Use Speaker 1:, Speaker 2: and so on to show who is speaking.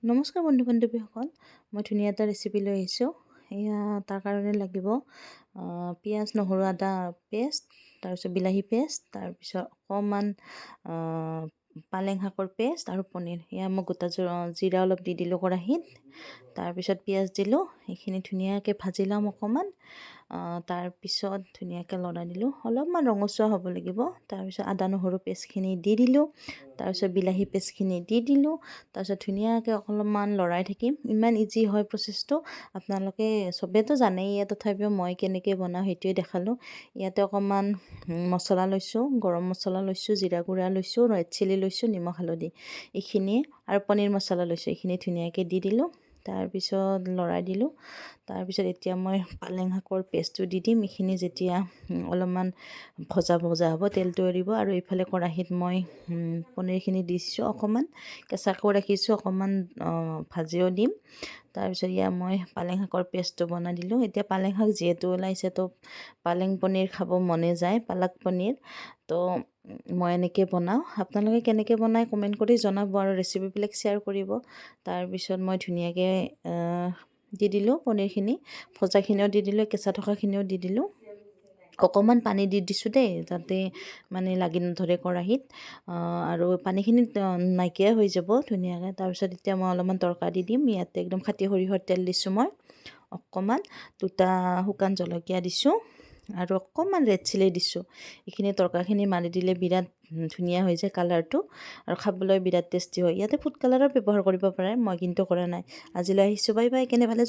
Speaker 1: নমস্কাৰ বন্ধু বান্ধৱীসকল, মই ধুনীয়া এটা ৰেচিপি লৈ আহিছোঁ। তাৰ কাৰণে লাগিব পিঁয়াজ, নহৰু, আদা পেষ্ট, তাৰপিছত বিলাহী পেষ্ট, তাৰপিছত অকণমান পালেং শাকৰ পেষ্ট আৰু পনীৰ। মই গোটা জিৰা অলপ দি দিলোঁ কেৰাহীত, তাৰপিছত পিঁয়াজ দিলোঁ। এইখিনি ধুনীয়াকৈ ভাজি ল'ম অকণমান। তাৰপিছত ধুনীয়াকৈ লৰাই দিলোঁ, অলপমান ৰঙচুৱা হ'ব লাগিব। তাৰপিছত আদা নহৰু পেষ্টখিনি দি দিলোঁ, তাৰপিছত বিলাহী পেষ্টখিনি দি দিলোঁ। তাৰপিছত ধুনীয়াকৈ অলপমান লৰাই থাকিম। ইমান ইজি হয় প্ৰচেছটো, আপোনালোকে চবেইতো জানেই, তথাপিও মই কেনেকৈ বনাওঁ সেইটোৱে দেখালোঁ। ইয়াতে অকণমান মছলা লৈছোঁ, গৰম মছলা লৈছোঁ, জিৰা গুড়া লৈছোঁ, ৰেড চিলি লৈছোঁ, নিমখ হালধি এইখিনিয়ে, আৰু পনীৰ মছলা লৈছোঁ। এইখিনি ধুনীয়াকৈ দি দিলোঁ, তাৰপিছত লৰাই দিলোঁ। তাৰপিছত এতিয়া মই পালেং শাকৰ পেষ্টটো দি দিম। এইখিনি যেতিয়া অলপমান ভজা হ'ব, তেলটো এৰিব। আৰু এইফালে কেৰাহীত মই পনীৰখিনি দিছোঁ, অকণমান কেঁচাকৈ ৰাখিছোঁ, অকণমান ভাজিও দিম। তাৰপিছত মই পালেং শাকৰ পেষ্টটো বনাই দিলোঁ। এতিয়া পালেং শাক যিহেতু ওলাইছে, তো পালেং পনীৰ খাব মনে যায়, পালক পনীৰ। তো মই এনেকৈ বনাওঁ। আপোনালোকে কেনেকৈ বনায় কমেণ্ট কৰি জনাব, আৰু ৰেচিপিবিলাক শ্বেয়াৰ কৰিব। তাৰপিছত মই ধুনীয়াকৈ দি দিলোঁ পনীৰখিনি, ভজাখিনিও দি দিলোঁ, কেঁচা থকাখিনিও দি দিলোঁ। অকণমান পানী দি দিছোঁ দেই, যাতে মানে লাগি নধৰে কেৰাহীত। আৰু পানীখিনি নাইকিয়া হৈ যাব ধুনীয়াকৈ। তাৰপিছত এতিয়া মই অলপমান তৰকা দি দিম। ইয়াতে একদম খাটি সৰিয়হৰ তেল দিছোঁ মই, অকণমান 2টা শুকান জলকীয়া দিছোঁ, আৰু অকণমান ৰেড চিলি দিছোঁ। এইখিনি তৰকাখিনি মাৰি দিলে বিৰাট ধুনীয়া হৈ যায় কালাৰটো, আৰু খাবলৈ বিৰাট টেষ্টি হয়। ইয়াতে ফুড কালাৰৰ ব্যৱহাৰ কৰিব পাৰে, মই কিন্তু কৰা নাই। আজিলৈ আহিছোঁ, বাই বাই। কেনে পালে